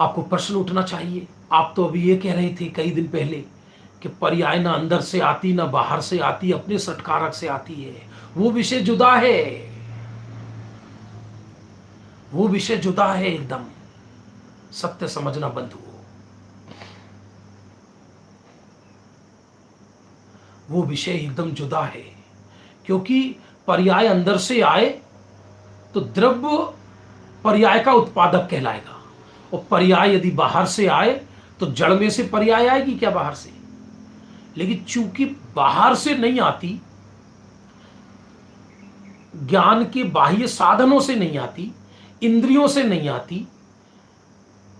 आपको प्रश्न उठना चाहिए, आप तो अभी ये कह रहे थे कई दिन पहले कि पर्याय ना अंदर से आती ना बाहर से आती, अपने सटकारक से आती है। वो विषय जुदा है, वो विषय जुदा है एकदम। सत्य समझना बंधु, वो विषय एकदम जुदा है। क्योंकि पर्याय अंदर से आए तो द्रव्य पर्याय का उत्पादक कहलाएगा, और पर्याय यदि बाहर से आए तो जड़ में से पर्याय आएगी क्या? बाहर से। लेकिन चूंकि बाहर से नहीं आती, ज्ञान के बाह्य साधनों से नहीं आती, इंद्रियों से नहीं आती,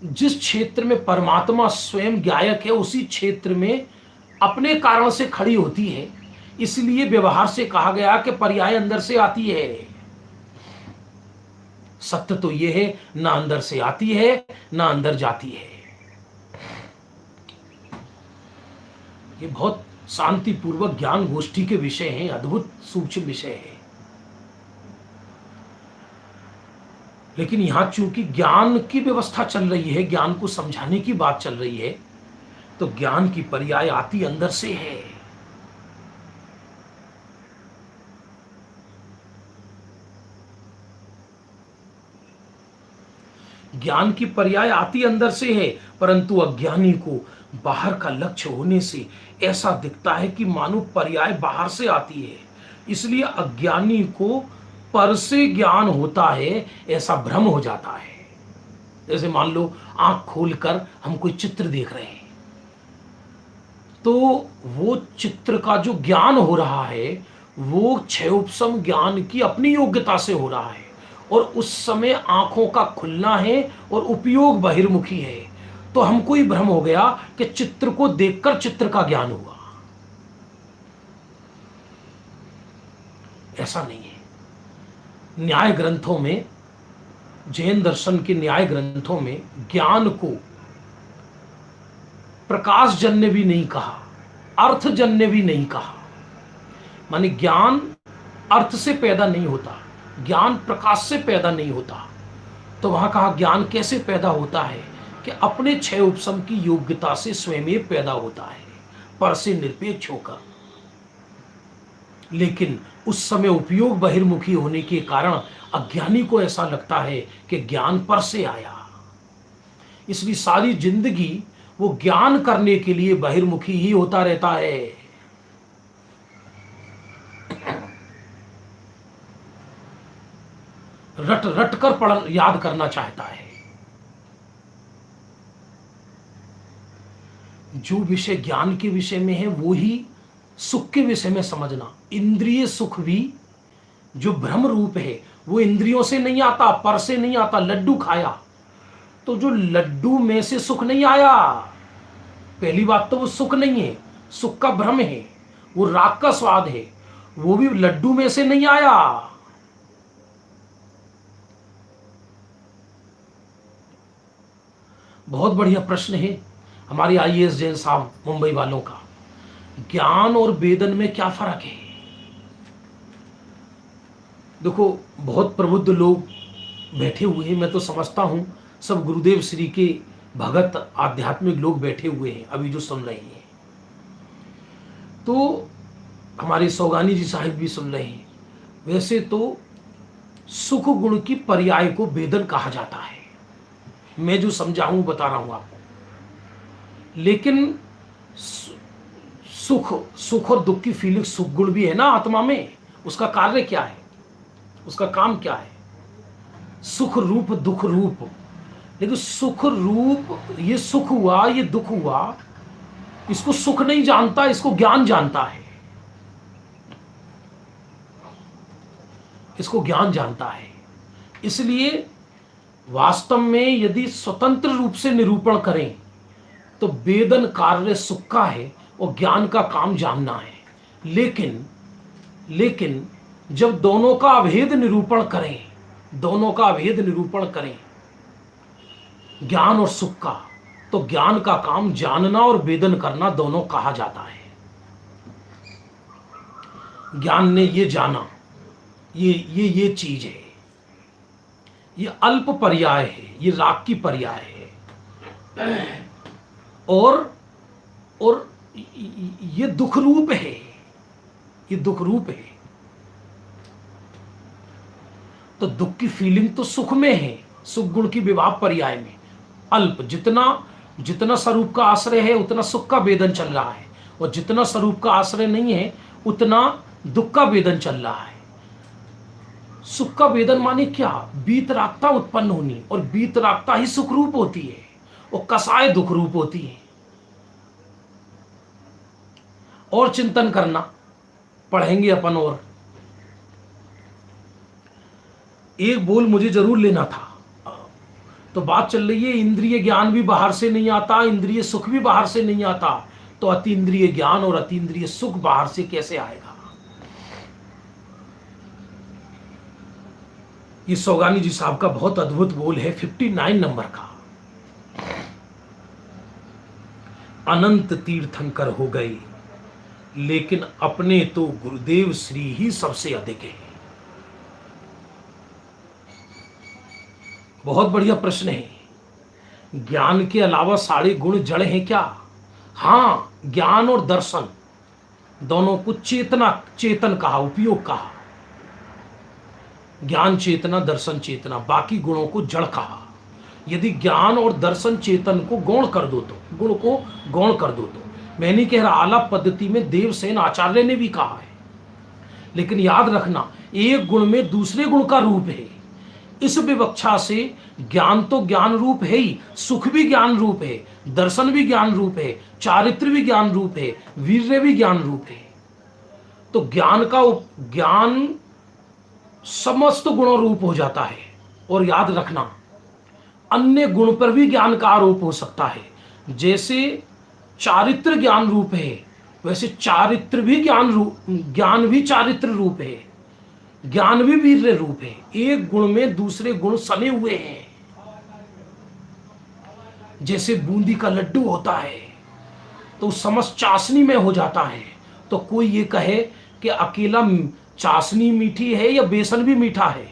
जिस क्षेत्र में परमात्मा स्वयं ज्ञायक है उसी क्षेत्र में अपने कारण से खड़ी होती है, इसलिए व्यवहार से कहा गया कि पर्याय अंदर से आती है। सत्य तो यह है, ना अंदर से आती है ना अंदर जाती है। ये बहुत शांतिपूर्वक ज्ञान गोष्ठी के विषय हैं, अद्भुत सूक्ष्म विषय है। लेकिन यहां चूंकि ज्ञान की व्यवस्था चल रही है, ज्ञान को समझाने की बात चल रही है, तो ज्ञान की पर्याय आती अंदर से है। ज्ञान की पर्याय आती अंदर से है, परंतु अज्ञानी को बाहर का लक्ष्य होने से ऐसा दिखता है कि मानो पर्याय बाहर से आती है। इसलिए अज्ञानी को पर से ज्ञान होता है, ऐसा भ्रम हो जाता है। जैसे मान लो आंख खोलकर हम कोई चित्र देख रहे हैं, तो वो चित्र का जो ज्ञान हो रहा है वो छह उपसम ज्ञान की अपनी योग्यता से हो रहा है, और उस समय आंखों का खुलना है और उपयोग बहिर्मुखी है। तो हमको ही भ्रम हो गया कि चित्र को देखकर चित्र का ज्ञान हुआ। ऐसा नहीं है। न्याय ग्रंथों में, जैन दर्शन के न्याय ग्रंथों में ज्ञान को प्रकाशजन्य भी नहीं कहा, अर्थजन्य भी नहीं कहा। माने ज्ञान अर्थ से पैदा नहीं होता, ज्ञान प्रकाश से पैदा नहीं होता। तो वहां कहा ज्ञान कैसे पैदा होता है कि अपने छह उपसम की योग्यता से स्वयं पैदा होता है, पर से निरपेक्ष होकर। लेकिन उस समय उपयोग बहिर्मुखी होने के कारण अज्ञानी को ऐसा लगता है कि ज्ञान पर से आया। इसलिए सारी जिंदगी वो ज्ञान करने के लिए बहिर्मुखी ही होता रहता है। रट रट कर पढ़ याद करना चाहता है। जो विषय ज्ञान के विषय में है वो ही सुख के विषय में समझना। इंद्रिय सुख भी जो भ्रम रूप है वो इंद्रियों से नहीं आता, पर से नहीं आता। लड्डू खाया तो जो लड्डू में से सुख नहीं आया, पहली बात तो वो सुख नहीं है, सुख का भ्रम है, वो राग का स्वाद है, वो भी लड्डू में से नहीं आया। बहुत बढ़िया प्रश्न है हमारे आईएएस जैन साहब मुंबई वालों का। ज्ञान और वेदन में क्या फर्क है? देखो, बहुत प्रबुद्ध लोग बैठे हुए हैं, मैं तो समझता हूं सब गुरुदेव श्री के भगत आध्यात्मिक लोग बैठे हुए हैं अभी जो सुन रहे हैं। तो हमारे सौगानी जी साहिब भी सुन रहे हैं। वैसे तो सुख गुण की पर्याय को वेदन कहा जाता है, मैं जो समझा हूं बता रहा हूं आपको। लेकिन सुख और दुख की फीलिंग, सुख गुण भी है ना आत्मा में, उसका कार्य क्या है, उसका काम क्या है? सुख रूप दुख रूप। लेकिन सुख रूप, ये सुख हुआ ये दुख हुआ, इसको सुख नहीं जानता, इसको ज्ञान जानता है, इसको ज्ञान जानता है। इसलिए वास्तव में यदि स्वतंत्र रूप से निरूपण करें तो वेदन कार्य सुख का है और ज्ञान का काम जानना है। लेकिन जब दोनों का अभेद निरूपण करें, दोनों का अभेद निरूपण करें ज्ञान और सुख का, तो ज्ञान का काम जानना और वेदन करना दोनों कहा जाता है। ज्ञान ने ये जाना, ये चीज है, ये अल्प पर्याय है, ये राग की पर्याय है, और ये दुख रूप है, ये दुख रूप है। तो दुख की फीलिंग तो सुख में है, सुख गुण की विभाव पर्याय में। अल्प, जितना स्वरूप का आश्रय है उतना सुख का वेदन चल रहा है, और जितना स्वरूप का आश्रय नहीं है उतना दुख का वेदन चल रहा है। सुख का वेदन माने क्या? बीतरागता उत्पन्न होनी, और बीतरागता ही सुख रूप होती है और कसाय दुख रूप होती है। और चिंतन करना पढ़ेंगे अपन। और एक बोल मुझे जरूर लेना था। तो बात चल रही है इंद्रिय ज्ञान भी बाहर से नहीं आता, इंद्रिय सुख भी बाहर से नहीं आता, तो अति इंद्रिय ज्ञान और अति इंद्रिय सुख बाहर से कैसे आएगा? ये सौगानी जी साहब का बहुत अद्भुत बोल है, 59 नंबर का। अनंत तीर्थंकर हो गए लेकिन अपने तो गुरुदेव श्री ही सबसे अधिक है। बहुत बढ़िया प्रश्न है। ज्ञान के अलावा सारे गुण जड़ हैं क्या? हाँ, ज्ञान और दर्शन दोनों को चेतन कहा, उपयोग कहा। ज्ञान चेतना, दर्शन चेतना, बाकी गुणों को जड़ कहा। यदि ज्ञान और दर्शन चेतन को गौण कर दो, तो गुण को गौण कर दो, तो मैं नहीं कह रहा, आलाप पद्धति में देवसेन आचार्य ने भी कहा है। लेकिन याद रखना, एक गुण में दूसरे गुण का रूप है। इस विवक्षा से ज्ञान तो ज्ञान रूप है ही, सुख भी ज्ञान रूप है, दर्शन भी ज्ञान रूप है, चारित्र भी ज्ञान रूप है, वीर्य भी ज्ञान रूप है। तो ज्ञान समस्त गुणों रूप हो जाता है। और याद रखना, अन्य गुण पर भी ज्ञान का आरोप हो सकता है। जैसे चारित्र ज्ञान रूप है, वैसे चारित्र भी ज्ञान भी चारित्र रूप है, ज्ञान भी वीर्य रूप है। एक गुण में दूसरे गुण सने हुए हैं। जैसे बूंदी का लड्डू होता है तो समस्त चाशनी में हो जाता है। तो कोई ये कहे कि अकेला चाशनी मीठी है या बेसन भी मीठा है,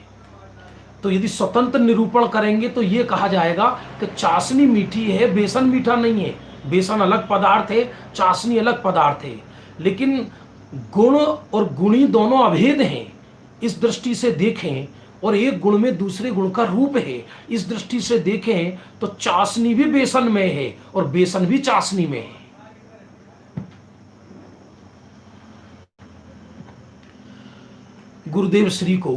तो यदि स्वतंत्र निरूपण करेंगे तो ये कहा जाएगा कि चाशनी मीठी है, बेसन मीठा नहीं है। बेसन अलग पदार्थ है, चाशनी अलग पदार्थ है। लेकिन गुण और गुणी दोनों अभेद हैं, इस दृष्टि से देखें। और एक गुण में दूसरे गुण का रूप है, इस दृष्टि से देखें तो चाशनी भी बेसन में है और बेसन भी चाशनी में है। गुरुदेव श्री को,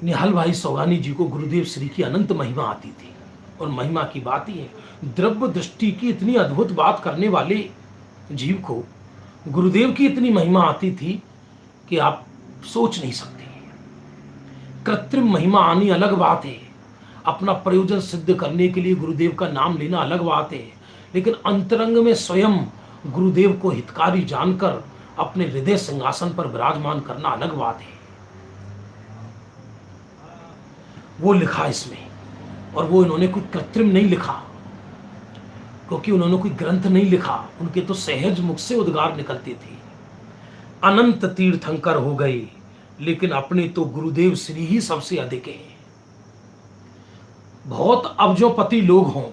निहाल भाई सौगानी जी को गुरुदेव श्री की अनंत महिमा आती थी। और महिमा की बात ही है, द्रव्य दृष्टि की इतनी अद्भुत बात करने वाले जीव को गुरुदेव की इतनी महिमा आती थी कि आप सोच नहीं सकते। कृत्रिम महिमा आनी अलग बात है, अपना प्रयोजन सिद्ध करने के लिए गुरुदेव का नाम लेना अलग बात है, लेकिन अंतरंग में स्वयं गुरुदेव को हितकारी जानकर अपने हृदय सिंहासन पर विराजमान करना अलग बात है। वो लिखा इसमें, और वो इन्होंने कोई कृत्रिम नहीं लिखा, क्योंकि उन्होंने कोई ग्रंथ नहीं लिखा, उनके तो सहज मुख से उद्गार निकलते थे। अनंत तीर्थंकर हो गए, लेकिन अपने तो गुरुदेव श्री ही सबसे अधिक हैं। बहुत अब्जोपति लोग हों,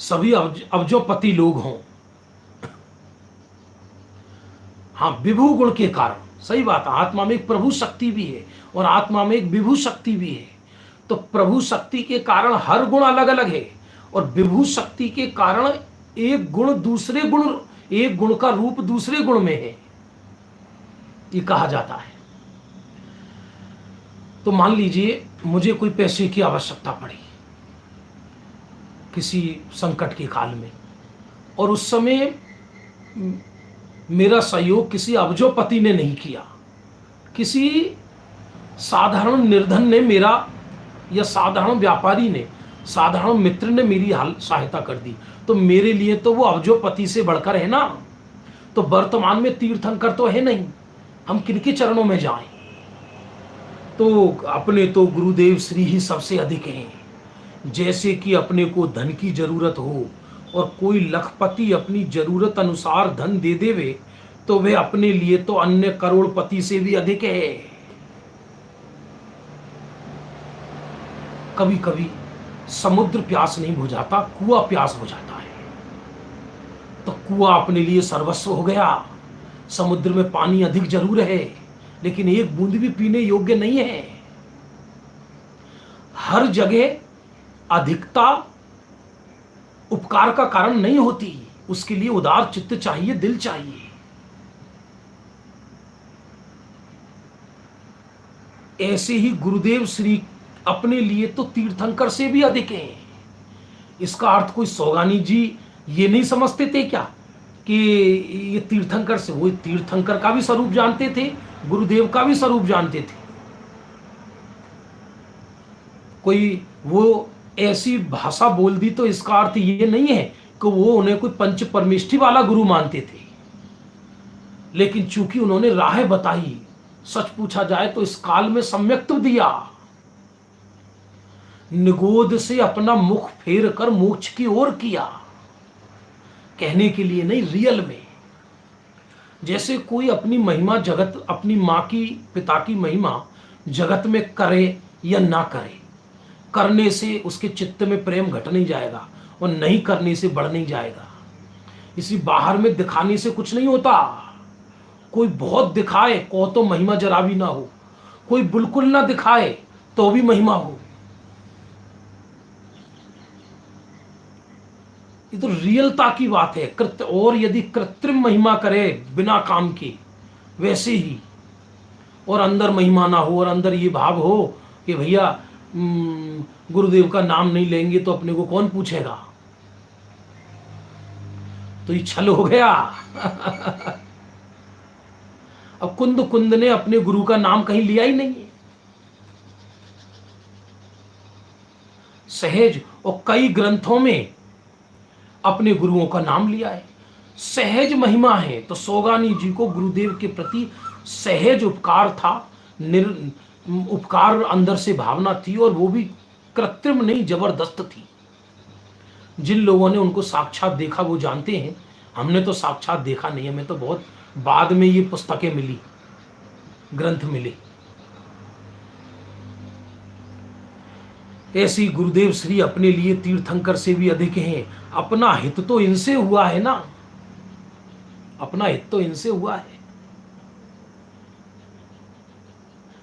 सभी अब्जोपति लोग हों, हाँ, विभु गुण के कारण, सही बात है, आत्मा में एक प्रभु शक्ति भी है और आत्मा में एक विभु शक्ति भी है। तो प्रभु शक्ति के कारण हर गुण अलग अलग है, और विभु शक्ति के कारण एक गुण दूसरे गुण, एक गुण का रूप दूसरे गुण में है, ये कहा जाता है। तो मान लीजिए मुझे कोई पैसे की आवश्यकता पड़ी किसी संकट के काल में, और उस समय मेरा सहयोग किसी अब्जोपति ने नहीं किया, किसी साधारण निर्धन ने मेरा, या साधारण व्यापारी ने, साधारण मित्र ने मेरी सहायता कर दी, तो मेरे लिए तो वो अब्जोपति से बढ़कर है ना। तो वर्तमान में तीर्थंकर तो है नहीं, हम किनके चरणों में जाएं? तो अपने तो गुरुदेव श्री ही सबसे अधिक हैं। जैसे कि अपने को धन की जरूरत हो और कोई लखपति अपनी जरूरत अनुसार धन दे देवे, तो वे अपने लिए तो अन्य करोड़पति से भी अधिक है। कभी कभी समुद्र प्यास नहीं बुझाता, कुआं प्यास बुझाता है। तो कुआं अपने लिए सर्वस्व हो गया। समुद्र में पानी अधिक जरूर है, लेकिन एक बूंद भी पीने योग्य नहीं है। हर जगह अधिकता उपकार का कारण नहीं होती, उसके लिए उदार चित्त चाहिए, दिल चाहिए। ऐसे ही गुरुदेव श्री अपने लिए तो तीर्थंकर से भी अधिक हैं। इसका अर्थ कोई सौगानी जी ये नहीं समझते थे क्या कि ये तीर्थंकर से, वो तीर्थंकर का भी स्वरूप जानते थे, गुरुदेव का भी स्वरूप जानते थे। कोई वो ऐसी भाषा बोल दी तो इसका अर्थ ये नहीं है कि वो उन्हें कोई पंच परमेष्ठी वाला गुरु मानते थे, लेकिन चूंकि उन्होंने राह बताई, सच पूछा जाए तो इस काल में सम्यक्त्व दिया, निगोद से अपना मुख फेर कर मोक्ष की ओर किया, कहने के लिए नहीं, रियल में। जैसे कोई अपनी महिमा जगत, अपनी माँ की, पिता की महिमा जगत में करे या ना करे, करने से उसके चित्त में प्रेम घट नहीं जाएगा और नहीं करने से बढ़ नहीं जाएगा। इसी बाहर में दिखाने से कुछ नहीं होता। कोई बहुत दिखाए तो महिमा जरा भी ना हो, कोई बिल्कुल ना दिखाए तो भी महिमा हो। ये तो रियलता की बात है। और यदि कृत्रिम महिमा करे बिना काम के, वैसे ही, और अंदर महिमा ना हो, और अंदर ये भाव हो कि भैया गुरुदेव का नाम नहीं लेंगे तो अपने को कौन पूछेगा, तो ये छल हो गया। अब कुंद ने अपने गुरु का नाम कहीं लिया ही नहीं है, सहज, और कई ग्रंथों में अपने गुरुओं का नाम लिया है। सहज महिमा है। तो सौगानी जी को गुरुदेव के प्रति सहज उपकार था, उपकार अंदर से भावना थी, और वो भी कृत्रिम नहीं, जबरदस्त थी। जिन लोगों ने उनको साक्षात देखा वो जानते हैं, हमने तो साक्षात देखा नहीं, हमें तो बहुत बाद में ये पुस्तकें मिली, ग्रंथ मिले। ऐसी गुरुदेव श्री अपने लिए तीर्थंकर से भी अधिक हैं। अपना हित तो इनसे हुआ है ना, अपना हित तो इनसे हुआ है।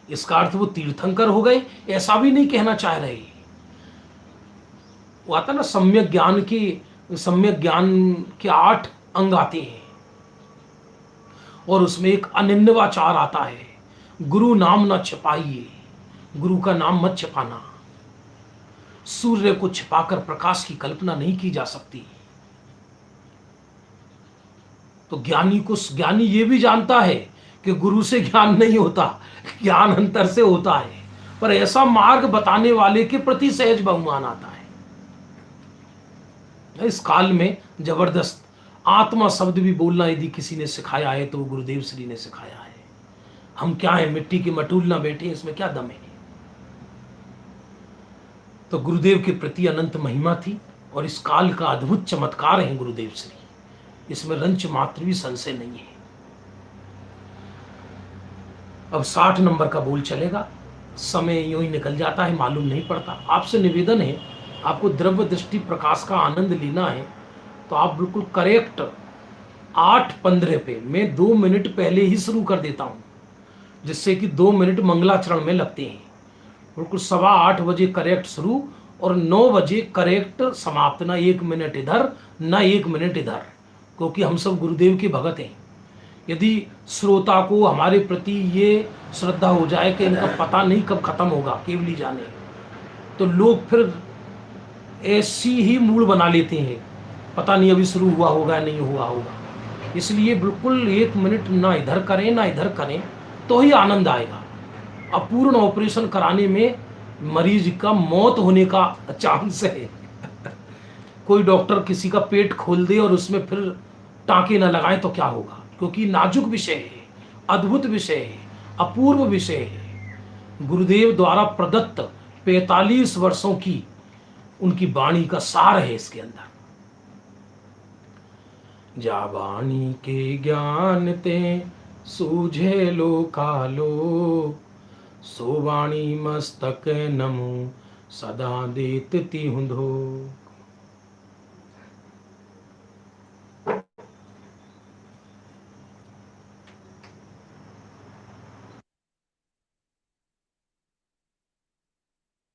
इसका अर्थ वो तीर्थंकर हो गए ऐसा भी नहीं कहना चाह रहे। वो आता ना, सम्यक ज्ञान के 8 अंग आते हैं, और उसमें एक अनिन्नवाचार आता है, गुरु नाम न छिपाइए, गुरु का नाम मत छिपाना। सूर्य को छिपाकर प्रकाश की कल्पना नहीं की जा सकती। तो ज्ञानी ये भी जानता है कि गुरु से ज्ञान नहीं होता, ज्ञान अंतर से होता है, पर ऐसा मार्ग बताने वाले के प्रति सहज बहुमान आता है। इस काल में जबरदस्त आत्मा शब्द भी बोलना यदि किसी ने सिखाया है तो वो गुरुदेव श्री ने सिखाया है। हम क्या है, मिट्टी के मटूल ना बैठे, इसमें क्या दम है। तो गुरुदेव के प्रति अनंत महिमा थी और इस काल का अद्भुत चमत्कार है गुरुदेव श्री, इसमें रंच मात्र भी संशय नहीं है। अब 60 नंबर का बोल चलेगा, समय यूं ही निकल जाता है, मालूम नहीं पड़ता। आपसे निवेदन है, आपको द्रव्य दृष्टि प्रकाश का आनंद लेना है तो आप बिल्कुल करेक्ट 8:15 पे, मैं 2 मिनट पहले ही शुरू कर देता हूं, जिससे कि 2 मिनट मंगलाचरण में लगते हैं। बिल्कुल 7:15 बजे करेक्ट शुरू और 9 बजे करेक्ट समाप्त, ना 1 मिनट इधर ना 1 मिनट इधर, क्योंकि हम सब गुरुदेव के भगत हैं। यदि श्रोता को हमारे प्रति ये श्रद्धा हो जाए कि इनका पता नहीं कब खत्म होगा, केवल ही जाने, तो लोग फिर ऐसी ही मूड बना लेते हैं, पता नहीं अभी शुरू हुआ होगा नहीं हुआ होगा। इसलिए बिल्कुल 1 मिनट ना इधर करें ना इधर करें तो ही आनंद आएगा। अपूर्ण ऑपरेशन कराने में मरीज का मौत होने का चांस है। कोई डॉक्टर किसी का पेट खोल दे और उसमें फिर टांके ना लगाए तो क्या होगा, क्योंकि नाजुक विषय है, अद्भुत विषय है, अपूर्व विषय है। गुरुदेव द्वारा प्रदत्त 45 वर्षों की उनकी वाणी का सार है इसके अंदर। जा वाणी के ज्ञान ते सूझे लो कालो, सो वाणी मस्तक नमो सदा देत ती हुंधो।